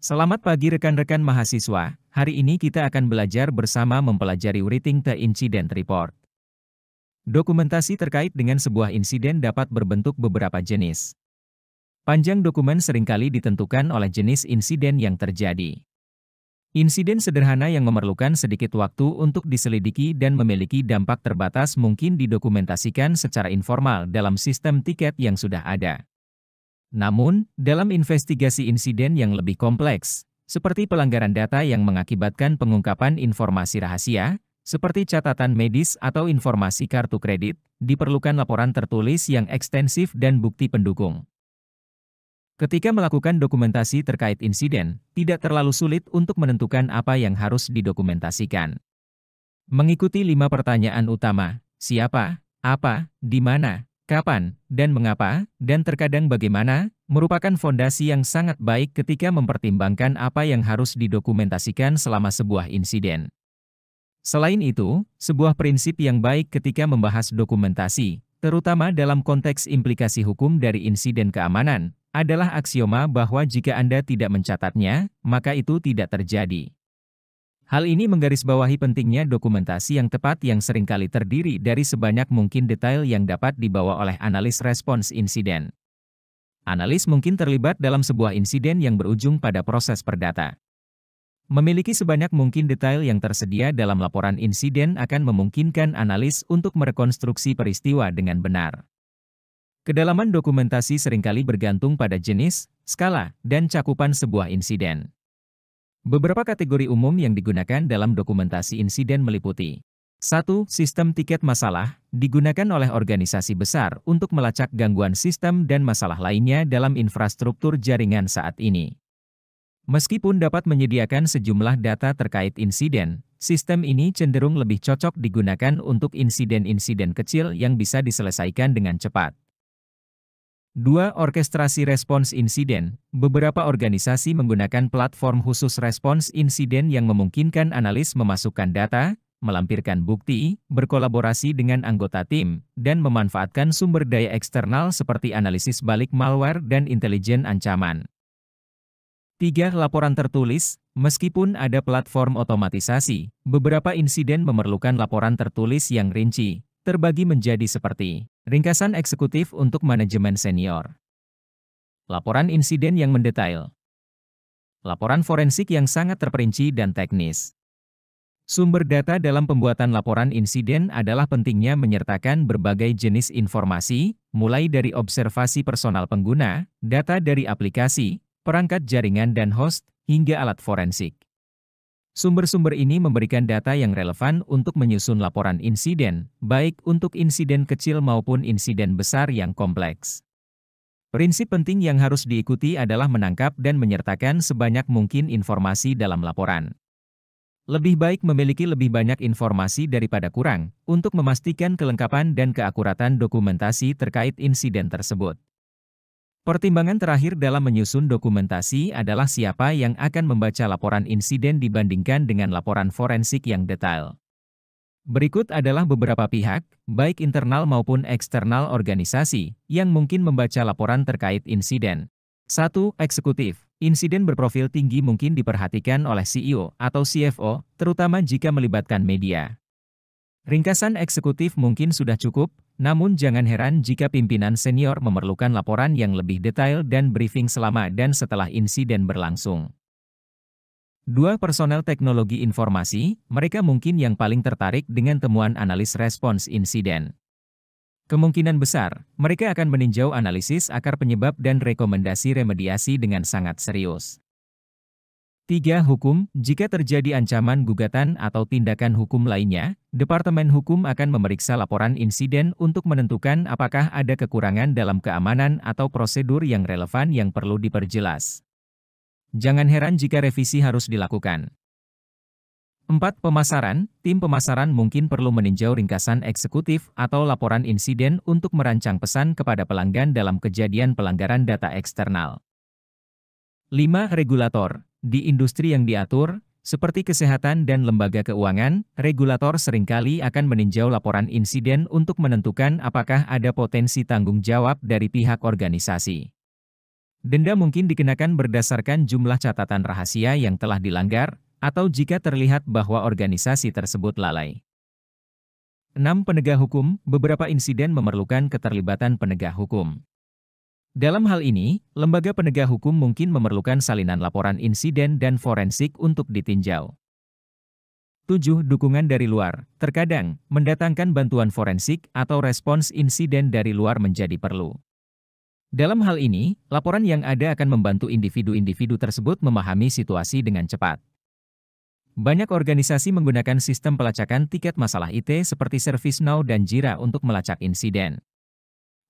Selamat pagi rekan-rekan mahasiswa, hari ini kita akan belajar bersama mempelajari Writing the Incident Report. Dokumentasi terkait dengan sebuah insiden dapat berbentuk beberapa jenis. Panjang dokumen seringkali ditentukan oleh jenis insiden yang terjadi. Insiden sederhana yang memerlukan sedikit waktu untuk diselidiki dan memiliki dampak terbatas mungkin didokumentasikan secara informal dalam sistem tiket yang sudah ada. Namun, dalam investigasi insiden yang lebih kompleks, seperti pelanggaran data yang mengakibatkan pengungkapan informasi rahasia, seperti catatan medis atau informasi kartu kredit, diperlukan laporan tertulis yang ekstensif dan bukti pendukung. Ketika melakukan dokumentasi terkait insiden, tidak terlalu sulit untuk menentukan apa yang harus didokumentasikan. Mengikuti 5 pertanyaan utama, siapa, apa, di mana, kapan, dan mengapa, dan terkadang bagaimana, merupakan fondasi yang sangat baik ketika mempertimbangkan apa yang harus didokumentasikan selama sebuah insiden. Selain itu, sebuah prinsip yang baik ketika membahas dokumentasi, terutama dalam konteks implikasi hukum dari insiden keamanan, adalah aksioma bahwa jika Anda tidak mencatatnya, maka itu tidak terjadi. Hal ini menggarisbawahi pentingnya dokumentasi yang tepat yang seringkali terdiri dari sebanyak mungkin detail yang dapat dibawa oleh analis respons insiden. Analis mungkin terlibat dalam sebuah insiden yang berujung pada proses perdata. Memiliki sebanyak mungkin detail yang tersedia dalam laporan insiden akan memungkinkan analis untuk merekonstruksi peristiwa dengan benar. Kedalaman dokumentasi seringkali bergantung pada jenis, skala, dan cakupan sebuah insiden. Beberapa kategori umum yang digunakan dalam dokumentasi insiden meliputi 1. Sistem tiket masalah, digunakan oleh organisasi besar untuk melacak gangguan sistem dan masalah lainnya dalam infrastruktur jaringan saat ini. Meskipun dapat menyediakan sejumlah data terkait insiden, sistem ini cenderung lebih cocok digunakan untuk insiden-insiden kecil yang bisa diselesaikan dengan cepat. 2. Orkestrasi respons insiden. Beberapa organisasi menggunakan platform khusus respons insiden yang memungkinkan analis memasukkan data, melampirkan bukti, berkolaborasi dengan anggota tim, dan memanfaatkan sumber daya eksternal seperti analisis balik malware dan intelijen ancaman. 3. Laporan tertulis. Meskipun ada platform otomatisasi, beberapa insiden memerlukan laporan tertulis yang rinci, terbagi menjadi seperti ringkasan eksekutif untuk manajemen senior, laporan insiden yang mendetail, laporan forensik yang sangat terperinci dan teknis. Sumber data dalam pembuatan laporan insiden adalah pentingnya menyertakan berbagai jenis informasi, mulai dari observasi personal pengguna, data dari aplikasi, perangkat jaringan dan host, hingga alat forensik. Sumber-sumber ini memberikan data yang relevan untuk menyusun laporan insiden, baik untuk insiden kecil maupun insiden besar yang kompleks. Prinsip penting yang harus diikuti adalah menangkap dan menyertakan sebanyak mungkin informasi dalam laporan. Lebih baik memiliki lebih banyak informasi daripada kurang, untuk memastikan kelengkapan dan keakuratan dokumentasi terkait insiden tersebut. Pertimbangan terakhir dalam menyusun dokumentasi adalah siapa yang akan membaca laporan insiden dibandingkan dengan laporan forensik yang detail. Berikut adalah beberapa pihak, baik internal maupun eksternal organisasi, yang mungkin membaca laporan terkait insiden. 1. Eksekutif. Insiden berprofil tinggi mungkin diperhatikan oleh CEO atau CFO, terutama jika melibatkan media. Ringkasan eksekutif mungkin sudah cukup, namun jangan heran jika pimpinan senior memerlukan laporan yang lebih detail dan briefing selama dan setelah insiden berlangsung. 2. Personel teknologi informasi, mereka mungkin yang paling tertarik dengan temuan analis respons insiden. Kemungkinan besar, mereka akan meninjau analisis akar penyebab dan rekomendasi remediasi dengan sangat serius. 3. Hukum. Jika terjadi ancaman gugatan atau tindakan hukum lainnya, Departemen Hukum akan memeriksa laporan insiden untuk menentukan apakah ada kekurangan dalam keamanan atau prosedur yang relevan yang perlu diperjelas. Jangan heran jika revisi harus dilakukan. 4. Pemasaran. Tim pemasaran mungkin perlu meninjau ringkasan eksekutif atau laporan insiden untuk merancang pesan kepada pelanggan dalam kejadian pelanggaran data eksternal. 5. Regulator. Di industri yang diatur, seperti kesehatan dan lembaga keuangan, regulator seringkali akan meninjau laporan insiden untuk menentukan apakah ada potensi tanggung jawab dari pihak organisasi. Denda mungkin dikenakan berdasarkan jumlah catatan rahasia yang telah dilanggar, atau jika terlihat bahwa organisasi tersebut lalai. 6. Penegak hukum. Beberapa insiden memerlukan keterlibatan penegak hukum. Dalam hal ini, lembaga penegak hukum mungkin memerlukan salinan laporan insiden dan forensik untuk ditinjau. 7. Dukungan dari luar. Terkadang, mendatangkan bantuan forensik atau respons insiden dari luar menjadi perlu. Dalam hal ini, laporan yang ada akan membantu individu-individu tersebut memahami situasi dengan cepat. Banyak organisasi menggunakan sistem pelacakan tiket masalah IT seperti ServiceNow dan Jira untuk melacak insiden.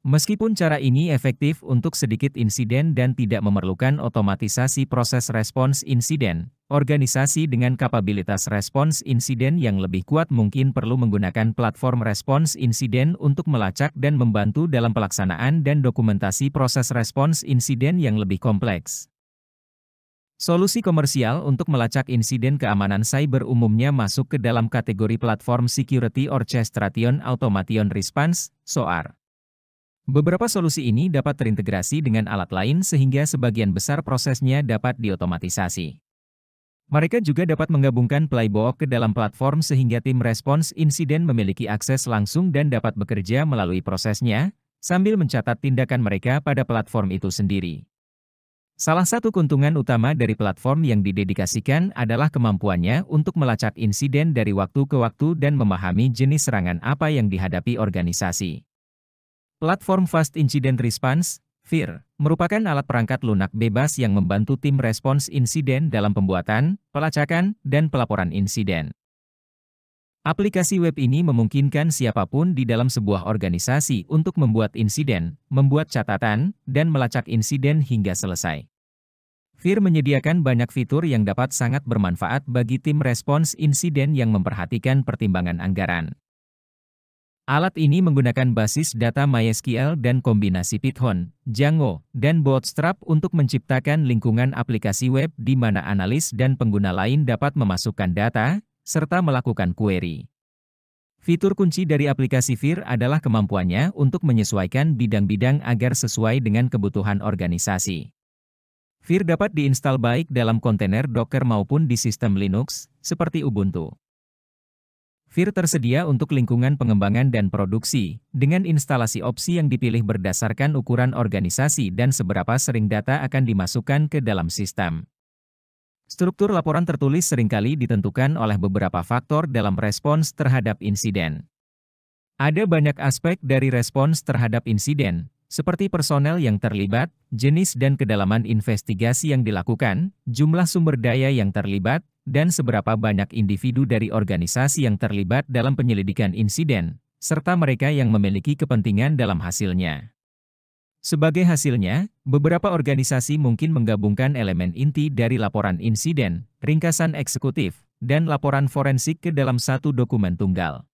Meskipun cara ini efektif untuk sedikit insiden dan tidak memerlukan otomatisasi proses respons insiden, organisasi dengan kapabilitas respons insiden yang lebih kuat mungkin perlu menggunakan platform respons insiden untuk melacak dan membantu dalam pelaksanaan dan dokumentasi proses respons insiden yang lebih kompleks. Solusi komersial untuk melacak insiden keamanan cyber umumnya masuk ke dalam kategori Platform Security Orchestration Automation Response, SOAR. Beberapa solusi ini dapat terintegrasi dengan alat lain sehingga sebagian besar prosesnya dapat diotomatisasi. Mereka juga dapat menggabungkan playbook ke dalam platform sehingga tim respons insiden memiliki akses langsung dan dapat bekerja melalui prosesnya, sambil mencatat tindakan mereka pada platform itu sendiri. Salah satu keuntungan utama dari platform yang didedikasikan adalah kemampuannya untuk melacak insiden dari waktu ke waktu dan memahami jenis serangan apa yang dihadapi organisasi. Platform Fast Incident Response, FIR, merupakan alat perangkat lunak bebas yang membantu tim respons insiden dalam pembuatan, pelacakan, dan pelaporan insiden. Aplikasi web ini memungkinkan siapapun di dalam sebuah organisasi untuk membuat insiden, membuat catatan, dan melacak insiden hingga selesai. FIR menyediakan banyak fitur yang dapat sangat bermanfaat bagi tim respons insiden yang memperhatikan pertimbangan anggaran. Alat ini menggunakan basis data MySQL dan kombinasi Python, Django, dan Bootstrap untuk menciptakan lingkungan aplikasi web di mana analis dan pengguna lain dapat memasukkan data, serta melakukan query. Fitur kunci dari aplikasi FIR adalah kemampuannya untuk menyesuaikan bidang-bidang agar sesuai dengan kebutuhan organisasi. FIR dapat diinstal baik dalam kontainer Docker maupun di sistem Linux, seperti Ubuntu. FIR tersedia untuk lingkungan pengembangan dan produksi, dengan instalasi opsi yang dipilih berdasarkan ukuran organisasi dan seberapa sering data akan dimasukkan ke dalam sistem. Struktur laporan tertulis seringkali ditentukan oleh beberapa faktor dalam respons terhadap insiden. Ada banyak aspek dari respons terhadap insiden, seperti personel yang terlibat, jenis dan kedalaman investigasi yang dilakukan, jumlah sumber daya yang terlibat, dan seberapa banyak individu dari organisasi yang terlibat dalam penyelidikan insiden, serta mereka yang memiliki kepentingan dalam hasilnya. Sebagai hasilnya, beberapa organisasi mungkin menggabungkan elemen inti dari laporan insiden, ringkasan eksekutif, dan laporan forensik ke dalam satu dokumen tunggal.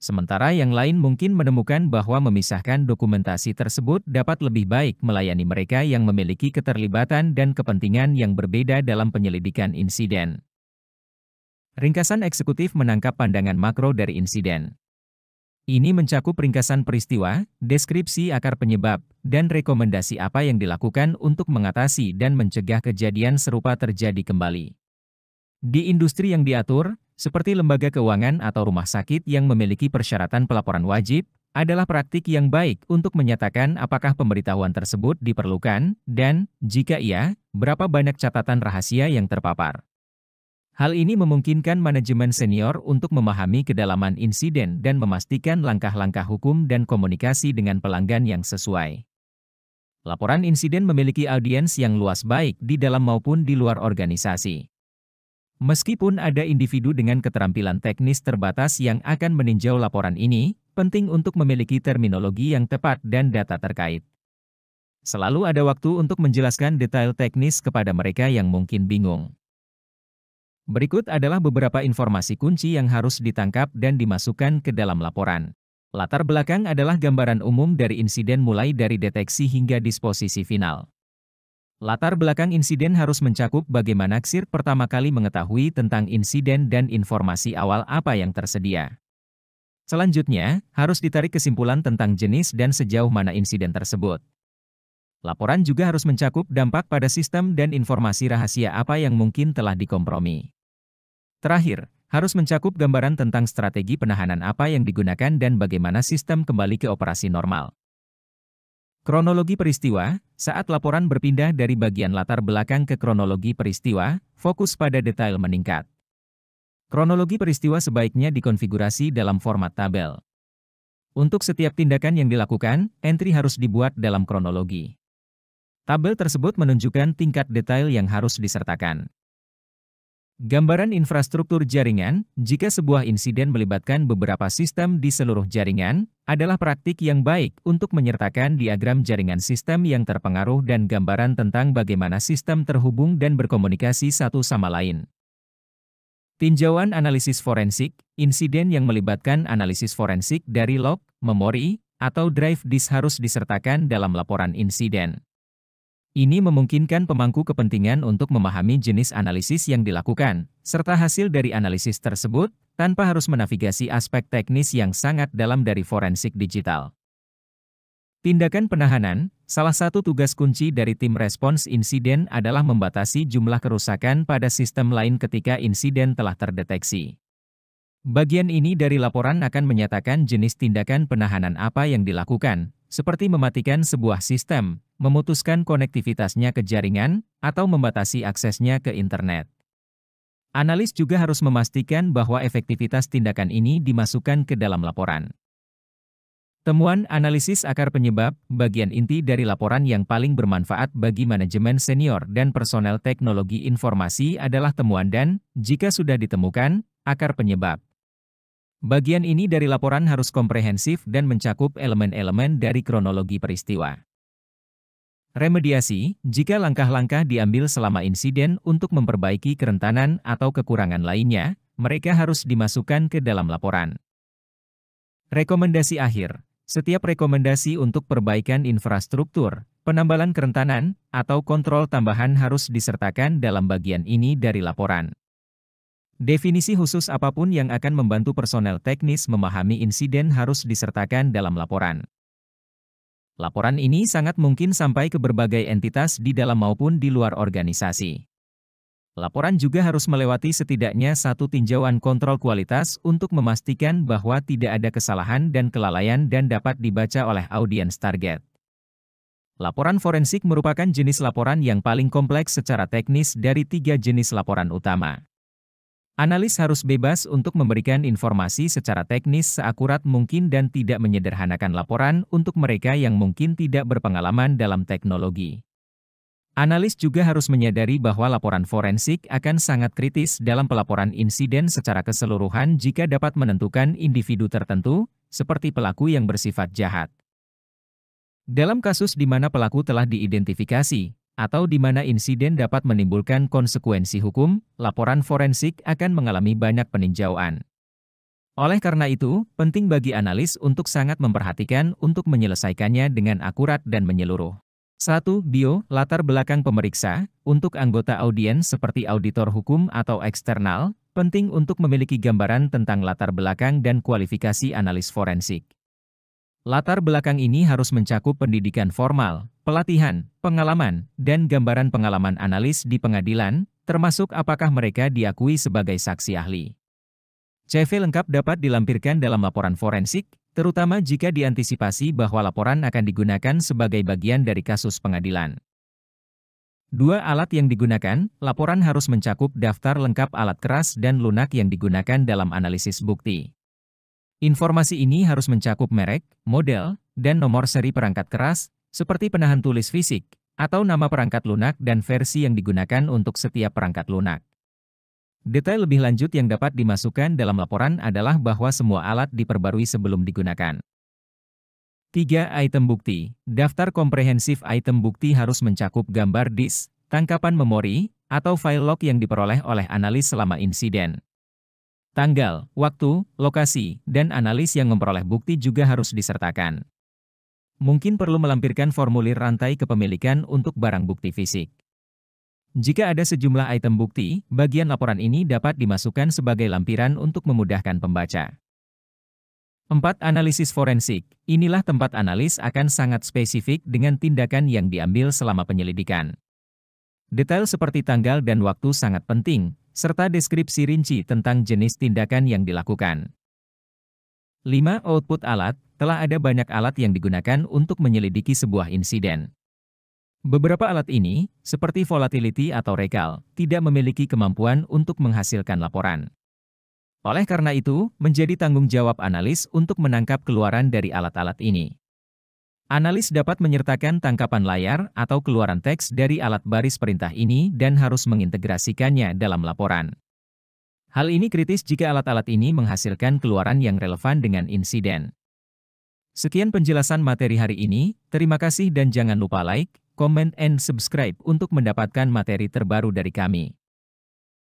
Sementara yang lain mungkin menemukan bahwa memisahkan dokumentasi tersebut dapat lebih baik melayani mereka yang memiliki keterlibatan dan kepentingan yang berbeda dalam penyelidikan insiden. Ringkasan eksekutif menangkap pandangan makro dari insiden. Ini mencakup ringkasan peristiwa, deskripsi akar penyebab, dan rekomendasi apa yang dilakukan untuk mengatasi dan mencegah kejadian serupa terjadi kembali. Di industri yang diatur, seperti lembaga keuangan atau rumah sakit yang memiliki persyaratan pelaporan wajib, adalah praktik yang baik untuk menyatakan apakah pemberitahuan tersebut diperlukan, dan, jika iya, berapa banyak catatan rahasia yang terpapar. Hal ini memungkinkan manajemen senior untuk memahami kedalaman insiden dan memastikan langkah-langkah hukum dan komunikasi dengan pelanggan yang sesuai. Laporan insiden memiliki audiens yang luas baik di dalam maupun di luar organisasi. Meskipun ada individu dengan keterampilan teknis terbatas yang akan meninjau laporan ini, penting untuk memiliki terminologi yang tepat dan data terkait. Selalu ada waktu untuk menjelaskan detail teknis kepada mereka yang mungkin bingung. Berikut adalah beberapa informasi kunci yang harus ditangkap dan dimasukkan ke dalam laporan. Latar belakang adalah gambaran umum dari insiden mulai dari deteksi hingga disposisi final. Latar belakang insiden harus mencakup bagaimana KSIR pertama kali mengetahui tentang insiden dan informasi awal apa yang tersedia. Selanjutnya, harus ditarik kesimpulan tentang jenis dan sejauh mana insiden tersebut. Laporan juga harus mencakup dampak pada sistem dan informasi rahasia apa yang mungkin telah dikompromi. Terakhir, harus mencakup gambaran tentang strategi penahanan apa yang digunakan dan bagaimana sistem kembali ke operasi normal. Kronologi peristiwa, saat laporan berpindah dari bagian latar belakang ke kronologi peristiwa, fokus pada detail meningkat. Kronologi peristiwa sebaiknya dikonfigurasi dalam format tabel. Untuk setiap tindakan yang dilakukan, entry harus dibuat dalam kronologi. Tabel tersebut menunjukkan tingkat detail yang harus disertakan. Gambaran infrastruktur jaringan, jika sebuah insiden melibatkan beberapa sistem di seluruh jaringan, adalah praktik yang baik untuk menyertakan diagram jaringan sistem yang terpengaruh dan gambaran tentang bagaimana sistem terhubung dan berkomunikasi satu sama lain. Tinjauan analisis forensik, insiden yang melibatkan analisis forensik dari log, memori, atau drive disk harus disertakan dalam laporan insiden. Ini memungkinkan pemangku kepentingan untuk memahami jenis analisis yang dilakukan, serta hasil dari analisis tersebut, tanpa harus menavigasi aspek teknis yang sangat dalam dari forensik digital. Tindakan penahanan, salah satu tugas kunci dari tim respons insiden adalah membatasi jumlah kerusakan pada sistem lain ketika insiden telah terdeteksi. Bagian ini dari laporan akan menyatakan jenis tindakan penahanan apa yang dilakukan, seperti mematikan sebuah sistem, memutuskan konektivitasnya ke jaringan, atau membatasi aksesnya ke internet. Analis juga harus memastikan bahwa efektivitas tindakan ini dimasukkan ke dalam laporan. Temuan analisis akar penyebab, bagian inti dari laporan yang paling bermanfaat bagi manajemen senior dan personel teknologi informasi adalah temuan dan, jika sudah ditemukan, akar penyebab. Bagian ini dari laporan harus komprehensif dan mencakup elemen-elemen dari kronologi peristiwa. Remediasi, jika langkah-langkah diambil selama insiden untuk memperbaiki kerentanan atau kekurangan lainnya, mereka harus dimasukkan ke dalam laporan. Rekomendasi akhir, setiap rekomendasi untuk perbaikan infrastruktur, penambalan kerentanan, atau kontrol tambahan harus disertakan dalam bagian ini dari laporan. Definisi khusus apapun yang akan membantu personel teknis memahami insiden harus disertakan dalam laporan. Laporan ini sangat mungkin sampai ke berbagai entitas di dalam maupun di luar organisasi. Laporan juga harus melewati setidaknya satu tinjauan kontrol kualitas untuk memastikan bahwa tidak ada kesalahan dan kelalaian dan dapat dibaca oleh audiens target. Laporan forensik merupakan jenis laporan yang paling kompleks secara teknis dari 3 jenis laporan utama. Analis harus bebas untuk memberikan informasi secara teknis seakurat mungkin dan tidak menyederhanakan laporan untuk mereka yang mungkin tidak berpengalaman dalam teknologi. Analis juga harus menyadari bahwa laporan forensik akan sangat kritis dalam pelaporan insiden secara keseluruhan jika dapat menentukan individu tertentu, seperti pelaku yang bersifat jahat. Dalam kasus di mana pelaku telah diidentifikasi, atau di mana insiden dapat menimbulkan konsekuensi hukum, laporan forensik akan mengalami banyak peninjauan. Oleh karena itu, penting bagi analis untuk sangat memperhatikan untuk menyelesaikannya dengan akurat dan menyeluruh. 1. Bio, latar belakang pemeriksa, untuk anggota audiens seperti auditor hukum atau eksternal, penting untuk memiliki gambaran tentang latar belakang dan kualifikasi analis forensik. Latar belakang ini harus mencakup pendidikan formal, pelatihan, pengalaman, dan gambaran pengalaman analis di pengadilan, termasuk apakah mereka diakui sebagai saksi ahli. CV lengkap dapat dilampirkan dalam laporan forensik, terutama jika diantisipasi bahwa laporan akan digunakan sebagai bagian dari kasus pengadilan. 2. Alat yang digunakan, laporan harus mencakup daftar lengkap alat keras dan lunak yang digunakan dalam analisis bukti. Informasi ini harus mencakup merek, model, dan nomor seri perangkat keras, seperti penahan tulis fisik, atau nama perangkat lunak dan versi yang digunakan untuk setiap perangkat lunak. Detail lebih lanjut yang dapat dimasukkan dalam laporan adalah bahwa semua alat diperbarui sebelum digunakan. 3. Item bukti. Daftar komprehensif item bukti harus mencakup gambar disk, tangkapan memori, atau file log yang diperoleh oleh analis selama insiden. Tanggal, waktu, lokasi, dan analis yang memperoleh bukti juga harus disertakan. Mungkin perlu melampirkan formulir rantai kepemilikan untuk barang bukti fisik. Jika ada sejumlah item bukti, bagian laporan ini dapat dimasukkan sebagai lampiran untuk memudahkan pembaca. 4. Analisis forensik. Inilah tempat analis akan sangat spesifik dengan tindakan yang diambil selama penyelidikan. Detail seperti tanggal dan waktu sangat penting, serta deskripsi rinci tentang jenis tindakan yang dilakukan. 5. Output alat. Telah ada banyak alat yang digunakan untuk menyelidiki sebuah insiden. Beberapa alat ini, seperti volatility atau recall, tidak memiliki kemampuan untuk menghasilkan laporan. Oleh karena itu, menjadi tanggung jawab analis untuk menangkap keluaran dari alat-alat ini. Analis dapat menyertakan tangkapan layar atau keluaran teks dari alat baris perintah ini dan harus mengintegrasikannya dalam laporan. Hal ini kritis jika alat-alat ini menghasilkan keluaran yang relevan dengan insiden. Sekian penjelasan materi hari ini, terima kasih dan jangan lupa like, comment, and subscribe untuk mendapatkan materi terbaru dari kami.